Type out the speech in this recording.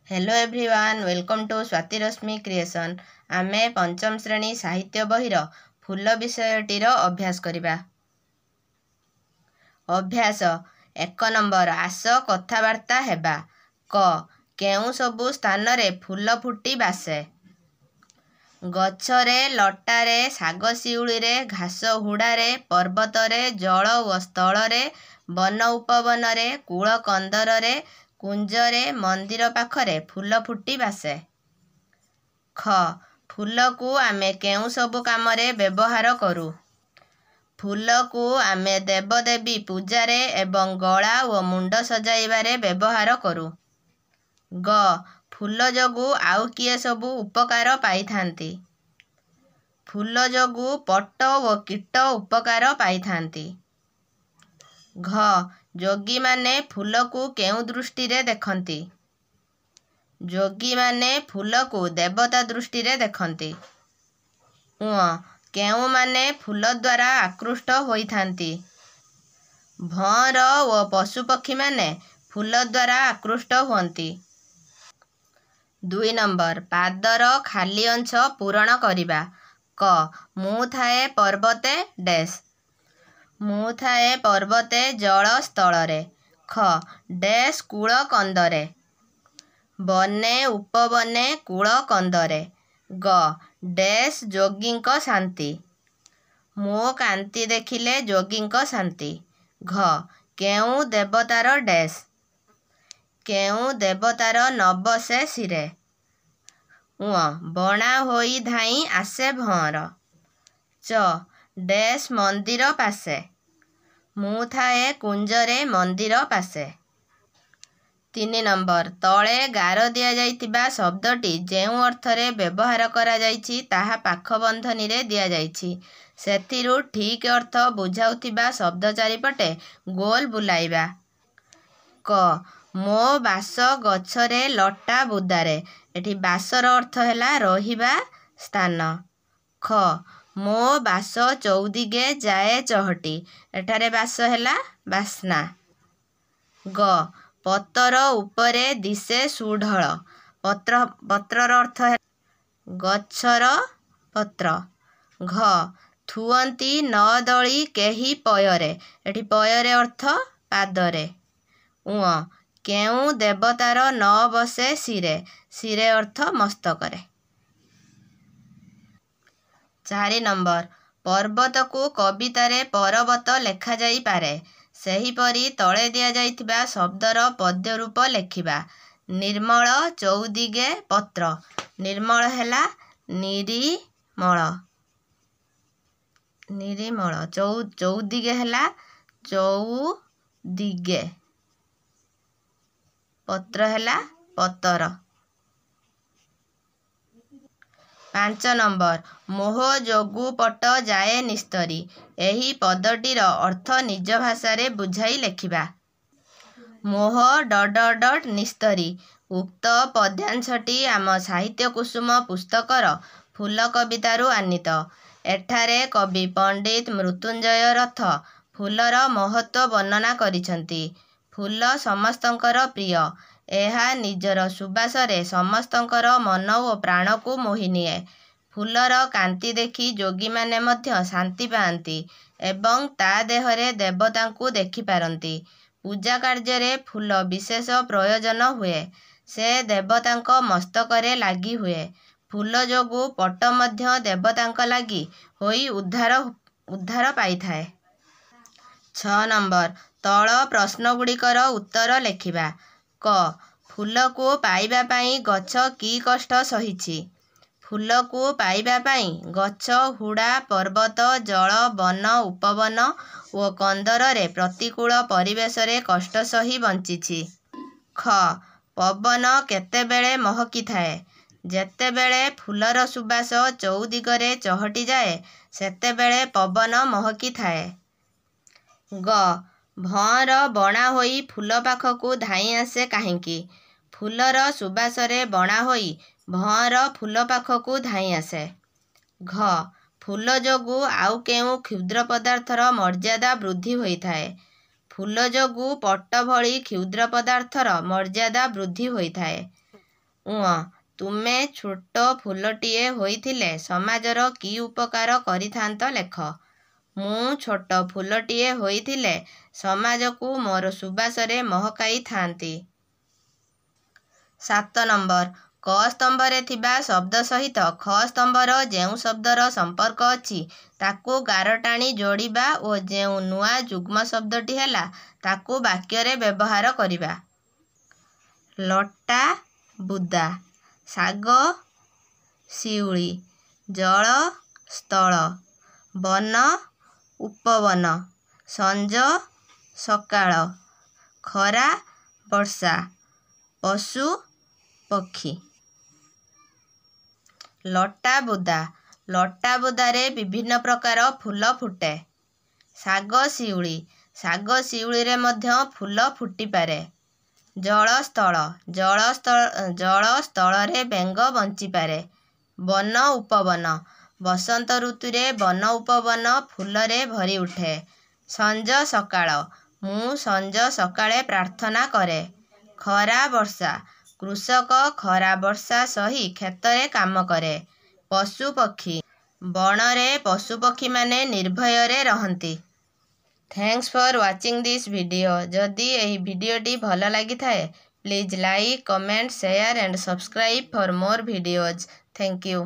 Hello everyone, welcome to Swati Rashmi creation. आमे पंचम श्रेणी साहित्य बहिर फूल विषयटीर अभ्यास करिबा। अभ्यास 1 नंबर। आस कथावार्ता हेबा। क केउ सबु स्थान रे फूल फुटी बासे। गछरे लटारे सागशिउली रे घास हुड़ारे पर्वतरे जल व स्थलरे वन उपवन रे कूल कंदरे कुंजरे मंदिर पाखरे फूल फुटी बासे। ख फूल को आमे केउ सबु कामरे व्यवहार करू। फूल को आमे देवदेवी पूजारे एवं गला व मुंड सजाइबारे व्यवहार करू। ग फूल जोगु आउ किए सबु उपकार पाइथांती। फूल जोगु पट्ट व कीट उपकार पाइथांती। घ जोगी माने फूल को केउ दृष्टि रे देखंती। जोगी माने फूल को देवता दृष्टि रे देखंती। केउ माने फूल द्वारा आकृष्ट होइथांती। भंर व पशुपक्षी माने फूल द्वारा आकृष्ट हुअंती। 2 नंबर। पादर खाली अंश पूरण करिबा। क मु थाए पर्वते डैश। मु थाए पर्वते जल स्थलरे। ख डैश कूल कंदरे। बने उपवने कूल कंदरे। ग डैश जोगींक शांति। मो कांति देखिले जोगींक शांति। घ केउ देवतार डैश। केउ देवतार नबसे सिरे। बणा होई धाई आसे भंर। च डैश मंदिर पासे। मु थाए कुंजरे मंदिर पासे। 3 नंबर। तले गार दिया जाइतिबा शब्दटी जेउ अर्थरे व्यवहार करा जाइछि ताहा पाख बंधनी रे दिया जाइछि। सेथिरु ठीक अर्थ बुझाउतिबा शब्द चारिपटे गोल बुलाइबा। क मो बास गछरे लटा बुदारे। एठी बासर अर्थ हैला रहिबा स्थान। ख मो बास चौदिगे जाए चहटी। एठारे बास हैला बासना। ग पतर उपरे दिसे सुढळ। पत्रर अर्थ है गछर पत्र। घ थुअंती न दଳି केही पयरे। एठी पयरे अर्थ पादरे। केउ देवतार न बसे सिरे। सिरे अर्थ मस्तकरे। 4 नंबर। पर्वत को कवितारे परबत लेखा जाई पारे। सेहीपरि तळे दिया जाइतिबा शब्दर पद्य रूप लेखिबा। निर्मल चौदिगे पत्र। निर्मल हैला निरिमल। निरिमल चौदिगे हैला चौदिगे। पत्र हैला पतर। 5 नंबर। मोह जोगु पट जाए निस्तरी। एही पदटीर अर्थ निज भाषारे बुझाई लेखिबा। मोह डट निस्तरी। उक्त पद्यांशटी आम साहित्य कुसुम पुस्तकर फूल कवितारू आनीत। एठारे कवि पंडित मृत्युंजय रथ फूलर महत्व वर्णना करिसंती। फूल समस्तंकर प्रिय। एहा निजर सुबासरे समस्तंकर मन ओ प्राण को मोहिनिए। फूलर कांति देखि जोगी माने मध्य शांति पाआंती एवं ता देहरे देवतांकु देखि पारंती। पूजा कार्य फूल विशेष प्रयोजन हुए। से देवतांक मस्तकरे लागी हुए। फूल जोगु पट मध्य देवतांक लागी होई उद्धार पाइथाए। 6 नंबर। तल प्रश्न गुड़िकर उत्तर लेखिबा। क फूल को पाइबा पाई गछ की कष्ट सहिछि। फूल को पाइबा पाई गछ हुड़ा पर्वत जल वन उपवन ओ कंदरे प्रतिकूल परिवेश रे कष्ट सही बंचिछि। ख पवन केतेबेले महकी थाए। जेतेबेले फूलर सुबास चौदिगरे चहटी जाए सेतेबेले पवन महकी थाए। ग भंर बणा होई फूल पाखकु धाई आसे काहिंकी। फूलर सुबासरे बणा होई भंर फूल पाखकु धाई आसे। घ फूल जोगु आउ केउ क्षुद्र पदार्थर मर्यादा वृद्धि होइथाए। फूल जोगु पट्ट भଳି क्षुद्र पदार्थर मर्यादा वृद्धि होइथाए। ତୁମେ ଛୋଟ ଫୁଲଟିଏ ହୋଇଥିଲେ ସମାଜର କି ଉପକାର କରିଥାନ୍ତ ଲେଖ। ମୁଁ ଛୋଟ ଫୁଲଟିଏ ହୋଇଥିଲେ ସମାଜକୁ ମୋର ସୁବାସରେ ମହକାଇଥାନ୍ତି। 7 ନମ୍ବର। କ ସ୍ତମ୍ଭରେ ଥିବା ଶବ୍ଦ ସହିତ ଖ ସ୍ତମ୍ଭର ଯେଉଁ ଶବ୍ଦର ସମ୍ପର୍କ ଅଛି ତାକୁ ଗାର ଟାଣି ଯୋଡ଼ିବା ଓ ଯେଉଁ ନୂଆ ଯୁଗ୍ମ ଶବ୍ଦଟି ହେଲା ତାକୁ ବାକ୍ୟରେ ବ୍ୟବହାର କରିବା। ଲଟା ବୁଦା, ଶାଗ ଶିଉଳି, ଜଳ ସ୍ଥଳ, ବନ ଉପବନ, ସଞ୍ଜ ସକାଳ, ଖରା ବର୍ଷା, ପଶୁ ପକ୍ଷୀ। ଲଟା ବୁଦା। ଲଟା ବୁଦାରେ ବିଭିନ୍ନ ପ୍ରକାର ଫୁଲ ଫୁଟେ। ଶାଗ ଶିଉଳି। ଶାଗ ଶିଉଳିରେ ମଧ୍ୟ ଫୁଲ ଫୁଟିପାରେ। ଜଳସ୍ଥଳ। ଜଳସ୍ଥଳରେ ବେଙ୍ଗ ବଞ୍ଚିପାରେ। ବନ ଉପବନ। ବସନ୍ତ ଋତୁରେ ବନ ଉପବନ ଫୁଲରେ ଭରି ଉଠେ। ସଞ୍ଜ ସକାଳ। ମୁଁ ସଞ୍ଜ ସକାଳେ ପ୍ରାର୍ଥନା କରେ। ଖରା ବର୍ଷା। କୃଷକ ଖରା ବର୍ଷା ସହି କ୍ଷେତରେ କାମ କରେ। ପଶୁ ପକ୍ଷୀ। ବଣରେ ପଶୁପକ୍ଷୀମାନେ ନିର୍ଭୟରେ ରହନ୍ତି। Thanks for watching this video. ଯଦି ଏହି ଭିଡ଼ିଓଟି ଭଲ ଲାଗିଥାଏ please like, comment, share and subscribe for more videos. Thank you.